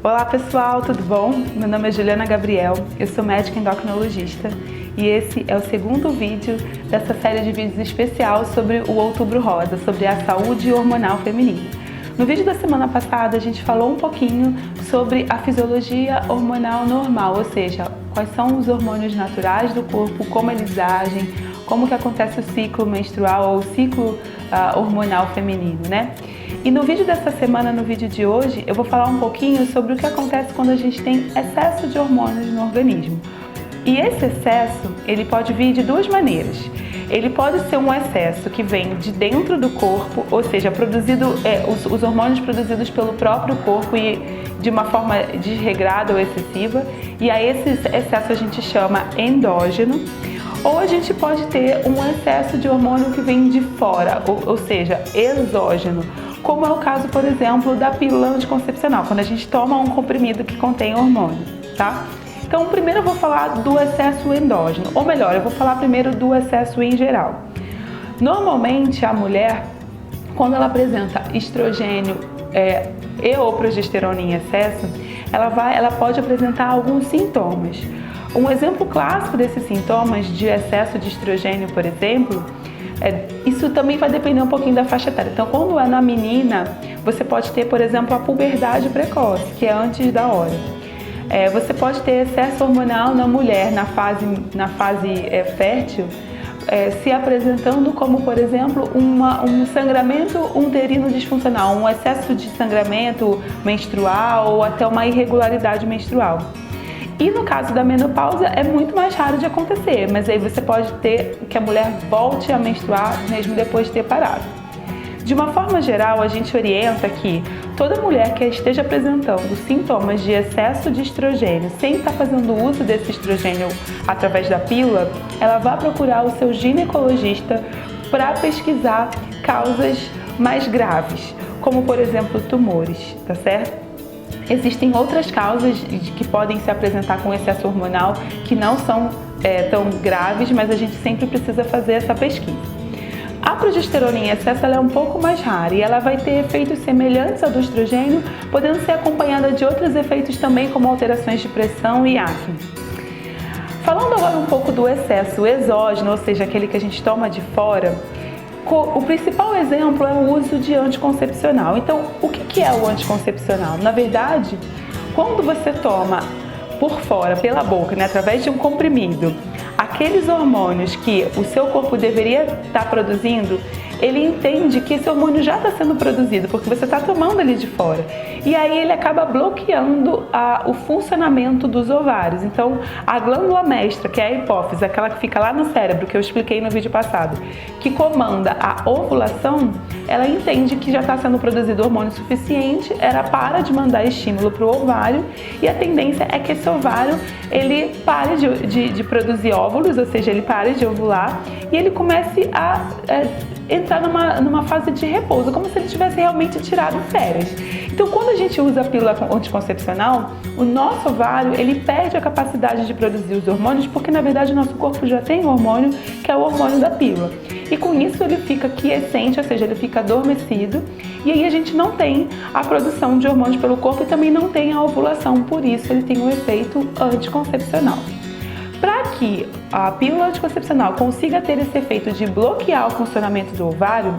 Olá pessoal, tudo bom? Meu nome é Juliana Gabriel, eu sou médica endocrinologista e esse é o segundo vídeo dessa série de vídeos especial sobre o Outubro Rosa, sobre a saúde hormonal feminina. No vídeo da semana passada a gente falou um pouquinho sobre a fisiologia hormonal normal, ou seja, quais são os hormônios naturais do corpo, como eles agem, como que acontece o ciclo menstrual ou o ciclo hormonal feminino, né? E no vídeo dessa semana, no vídeo de hoje, eu vou falar um pouquinho sobre o que acontece quando a gente tem excesso de hormônios no organismo. E esse excesso, ele pode vir de duas maneiras. Ele pode ser um excesso que vem de dentro do corpo, ou seja, os hormônios produzidos pelo próprio corpo e de uma forma desregrada ou excessiva, e a esse excesso a gente chama endógeno. Ou a gente pode ter um excesso de hormônio que vem de fora, ou seja, exógeno, como é o caso, por exemplo, da pílula anticoncepcional, quando a gente toma um comprimido que contém hormônio, tá? Então, primeiro eu vou falar do excesso endógeno, ou melhor, eu vou falar primeiro do excesso em geral. Normalmente, a mulher, quando ela apresenta estrogênio e ou progesterona em excesso, ela pode apresentar alguns sintomas. Um exemplo clássico desses sintomas de excesso de estrogênio, por exemplo, isso também vai depender um pouquinho da faixa etária. Então, quando é na menina, você pode ter, por exemplo, a puberdade precoce, que é antes da hora. Você pode ter excesso hormonal na mulher na fase fértil, se apresentando como, por exemplo, um sangramento uterino disfuncional, um excesso de sangramento menstrual ou até uma irregularidade menstrual. E no caso da menopausa é muito mais raro de acontecer, mas aí você pode ter que a mulher volte a menstruar mesmo depois de ter parado. De uma forma geral, a gente orienta que toda mulher que esteja apresentando sintomas de excesso de estrogênio, sem estar fazendo uso desse estrogênio através da pílula, ela vá procurar o seu ginecologista para pesquisar causas mais graves, como por exemplo tumores, tá certo? Existem outras causas que podem se apresentar com excesso hormonal que não são tão graves, mas a gente sempre precisa fazer essa pesquisa. A progesterona em excesso ela é um pouco mais rara e ela vai ter efeitos semelhantes ao do estrogênio, podendo ser acompanhada de outros efeitos também, como alterações de pressão e acne. Falando agora um pouco do excesso exógeno, ou seja, aquele que a gente toma de fora, o principal exemplo é o uso de anticoncepcional. Então, o que é o anticoncepcional? Na verdade, quando você toma por fora, pela boca, né, através de um comprimido, aqueles hormônios que o seu corpo deveria estar produzindo, ele entende que esse hormônio já está sendo produzido, porque você está tomando ele de fora. E aí ele acaba bloqueando o funcionamento dos ovários. Então, a glândula mestra, que é a hipófise, aquela que fica lá no cérebro, que eu expliquei no vídeo passado, que comanda a ovulação, ela entende que já está sendo produzido hormônio suficiente, ela para de mandar estímulo para o ovário, e a tendência é que esse ovário ele pare de produzir óvulos, ou seja, ele pare de ovular, e ele comece a entrar numa fase de repouso, como se ele tivesse realmente tirado férias. Então, quando a gente usa a pílula anticoncepcional, o nosso ovário ele perde a capacidade de produzir os hormônios, porque na verdade o nosso corpo já tem um hormônio, que é o hormônio da pílula. E com isso ele fica quiescente, ou seja, ele fica adormecido, e aí a gente não tem a produção de hormônios pelo corpo e também não tem a ovulação, por isso ele tem um efeito anticoncepcional. Para que a pílula anticoncepcional consiga ter esse efeito de bloquear o funcionamento do ovário,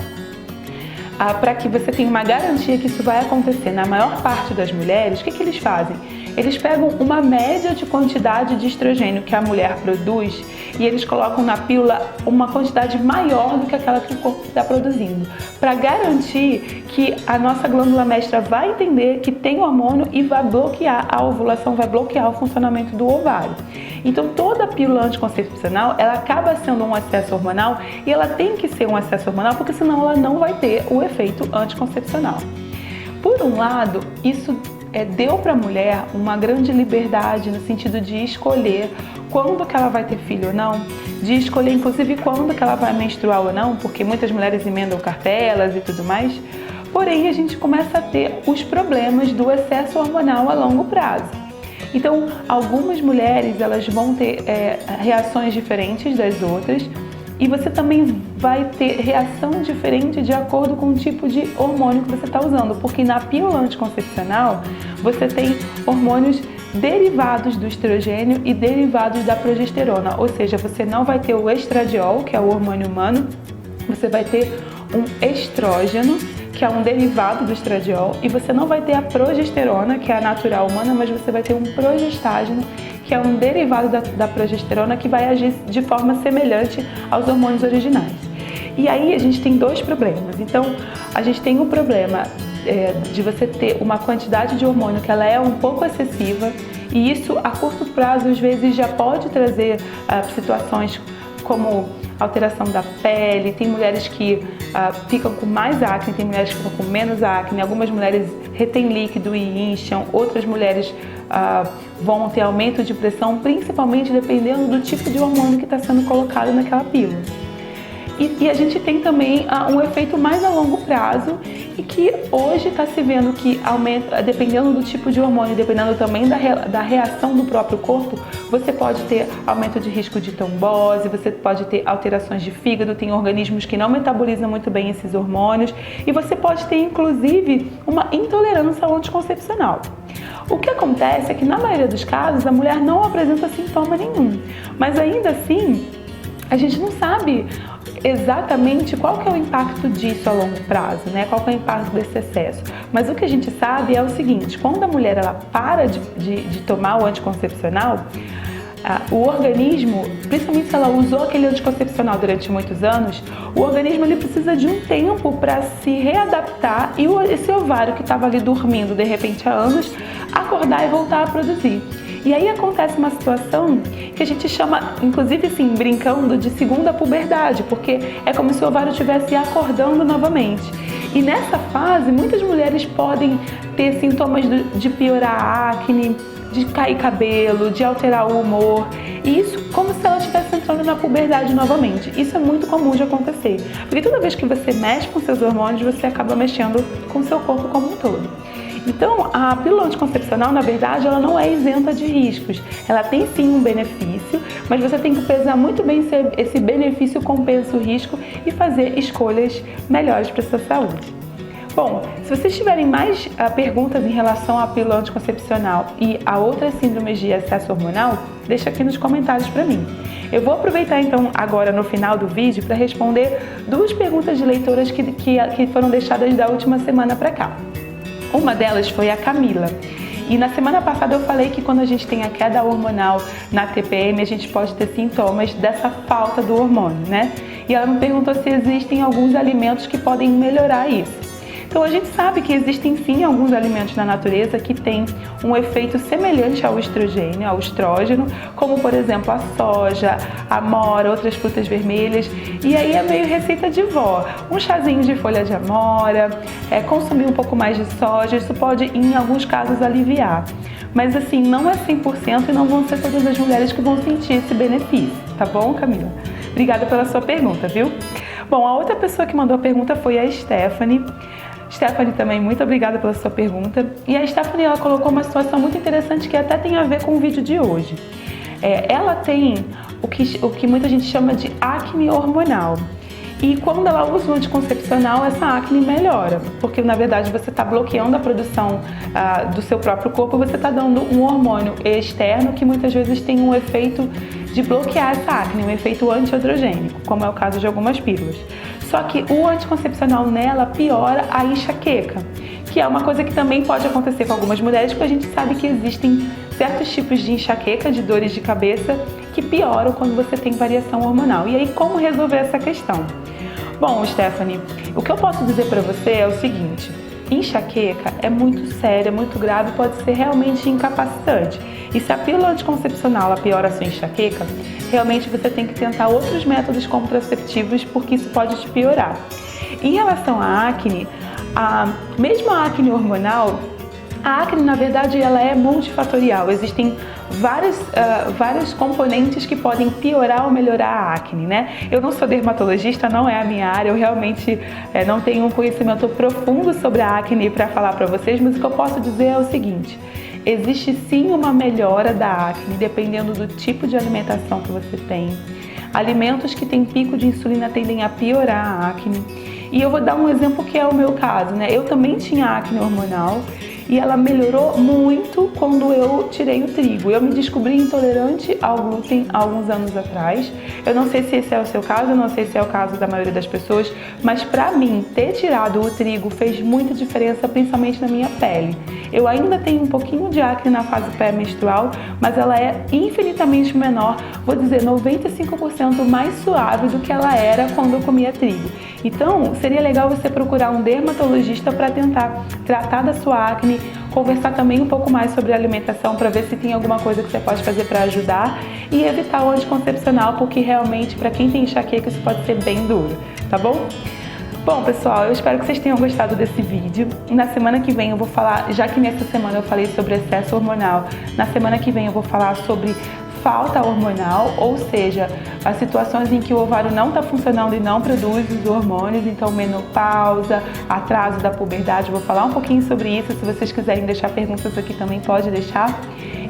para que você tenha uma garantia que isso vai acontecer na maior parte das mulheres, o que eles fazem? Eles pegam uma média de quantidade de estrogênio que a mulher produz e eles colocam na pílula uma quantidade maior do que aquela que o corpo está produzindo, para garantir que a nossa glândula mestra vai entender que tem hormônio e vai bloquear a ovulação, vai bloquear o funcionamento do ovário. Então, toda pílula anticoncepcional, ela acaba sendo um excesso hormonal e ela tem que ser um excesso hormonal, porque senão ela não vai ter o efeito anticoncepcional. Por um lado, isso deu para a mulher uma grande liberdade no sentido de escolher quando que ela vai ter filho ou não, de escolher inclusive quando que ela vai menstruar ou não, porque muitas mulheres emendam cartelas e tudo mais. Porém, a gente começa a ter os problemas do excesso hormonal a longo prazo. Então, algumas mulheres elas vão ter reações diferentes das outras E você também vai ter reação diferente de acordo com o tipo de hormônio que você está usando, porque na pílula anticoncepcional você tem hormônios derivados do estrogênio e derivados da progesterona, ou seja, você não vai ter o estradiol, que é o hormônio humano, você vai ter um estrógeno, que é um derivado do estradiol, e você não vai ter a progesterona, que é a natural humana, mas você vai ter um progestágeno, que é um derivado da progesterona, que vai agir de forma semelhante aos hormônios originais. E aí a gente tem dois problemas. Então, a gente tem um problema de você ter uma quantidade de hormônio que ela é um pouco excessiva, e isso a curto prazo às vezes já pode trazer situações como alteração da pele. Tem mulheres que ficam com mais acne, tem mulheres que ficam com menos acne, algumas mulheres retêm líquido e incham, outras mulheres vão ter aumento de pressão, principalmente dependendo do tipo de hormônio que está sendo colocado naquela pílula. E a gente tem também um efeito mais a longo prazo, e que hoje está se vendo que aumenta, dependendo do tipo de hormônio, dependendo também da reação do próprio corpo, você pode ter aumento de risco de trombose, você pode ter alterações de fígado, tem organismos que não metabolizam muito bem esses hormônios, e você pode ter inclusive uma intolerância ao anticoncepcional. O que acontece é que na maioria dos casos a mulher não apresenta sintoma nenhum, mas ainda assim a gente não sabe exatamente qual que é o impacto disso a longo prazo, né? Qual que é o impacto desse excesso. Mas o que a gente sabe é o seguinte: quando a mulher ela para de tomar o anticoncepcional, o organismo, principalmente se ela usou aquele anticoncepcional durante muitos anos, o organismo ele precisa de um tempo para se readaptar e esse ovário que estava ali dormindo de repente há anos, acordar e voltar a produzir. E aí acontece uma situação que a gente chama, inclusive assim, brincando, de segunda puberdade, porque é como se o ovário estivesse acordando novamente. E nessa fase, muitas mulheres podem ter sintomas de piorar a acne, de cair cabelo, de alterar o humor. E isso como se ela estivesse entrando na puberdade novamente. Isso é muito comum de acontecer, porque toda vez que você mexe com seus hormônios, você acaba mexendo com o seu corpo como um todo. Então, a pílula anticoncepcional, na verdade, ela não é isenta de riscos. Ela tem sim um benefício, mas você tem que pesar muito bem se esse benefício compensa o risco e fazer escolhas melhores para a sua saúde. Bom, se vocês tiverem mais perguntas em relação à pílula anticoncepcional e a outras síndromes de excesso hormonal, deixa aqui nos comentários para mim. Eu vou aproveitar então agora no final do vídeo para responder duas perguntas de leitoras que foram deixadas da última semana para cá. Uma delas foi a Camila. E na semana passada eu falei que quando a gente tem a queda hormonal na TPM, a gente pode ter sintomas dessa falta do hormônio, né? E ela me perguntou se existem alguns alimentos que podem melhorar isso. Então a gente sabe que existem sim alguns alimentos na natureza que têm um efeito semelhante ao estrogênio, ao estrógeno, como por exemplo a soja, a amora, outras frutas vermelhas. E aí é meio receita de vó, um chazinho de folha de amora, consumir um pouco mais de soja, isso pode em alguns casos aliviar. Mas assim, não é 100% e não vão ser todas as mulheres que vão sentir esse benefício, tá bom, Camila? Obrigada pela sua pergunta, viu? Bom, a outra pessoa que mandou a pergunta foi a Stephanie. Stephanie, também muito obrigada pela sua pergunta. E a Stephanie, ela colocou uma situação muito interessante que até tem a ver com o vídeo de hoje. Ela tem o que muita gente chama de acne hormonal. E quando ela usa o anticoncepcional, essa acne melhora, porque na verdade você está bloqueando a produção do seu próprio corpo, você está dando um hormônio externo que muitas vezes tem um efeito de bloquear essa acne, um efeito antiandrogênico, como é o caso de algumas pílulas. Só que o anticoncepcional nela piora a enxaqueca, que é uma coisa que também pode acontecer com algumas mulheres, porque a gente sabe que existem certos tipos de enxaqueca, de dores de cabeça, que pioram quando você tem variação hormonal. E aí, como resolver essa questão? Bom, Stephanie, o que eu posso dizer para você é o seguinte: enxaqueca é muito séria, muito grave, pode ser realmente incapacitante. E se a pílula anticoncepcional piora a sua enxaqueca, realmente você tem que tentar outros métodos contraceptivos, porque isso pode te piorar. Em relação à acne, mesmo a acne hormonal, a acne, na verdade, ela é multifatorial. Existem vários componentes que podem piorar ou melhorar a acne, né? Eu não sou dermatologista, não é a minha área, eu realmente não tenho um conhecimento profundo sobre a acne para falar para vocês, mas o que eu posso dizer é o seguinte: existe sim uma melhora da acne, dependendo do tipo de alimentação que você tem, Alimentos que têm pico de insulina tendem a piorar a acne. E eu vou dar um exemplo que é o meu caso, né? Eu também tinha acne hormonal e ela melhorou muito quando eu tirei o trigo. Eu me descobri intolerante ao glúten há alguns anos atrás. Eu não sei se esse é o seu caso, eu não sei se é o caso da maioria das pessoas, mas pra mim, ter tirado o trigo fez muita diferença, principalmente na minha pele. Eu ainda tenho um pouquinho de acne na fase pré-menstrual, mas ela é infinitamente menor, vou dizer 95% mais suave do que ela era quando eu comia trigo. Então, seria legal você procurar um dermatologista para tentar tratar da sua acne, conversar também um pouco mais sobre alimentação para ver se tem alguma coisa que você pode fazer para ajudar e evitar o anticoncepcional, porque realmente para quem tem enxaqueca isso pode ser bem duro, tá bom? Bom, pessoal, eu espero que vocês tenham gostado desse vídeo. Na semana que vem eu vou falar, já que nessa semana eu falei sobre excesso hormonal, na semana que vem eu vou falar sobre falta hormonal, ou seja, as situações em que o ovário não está funcionando e não produz os hormônios, então menopausa, atraso da puberdade, vou falar um pouquinho sobre isso. Se vocês quiserem deixar perguntas aqui também pode deixar.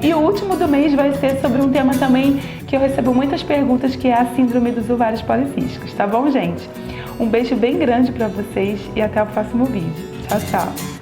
E o último do mês vai ser sobre um tema também que eu recebo muitas perguntas, que é a síndrome dos ovários policísticos, tá bom, gente? Um beijo bem grande para vocês e até o próximo vídeo. Tchau, tchau!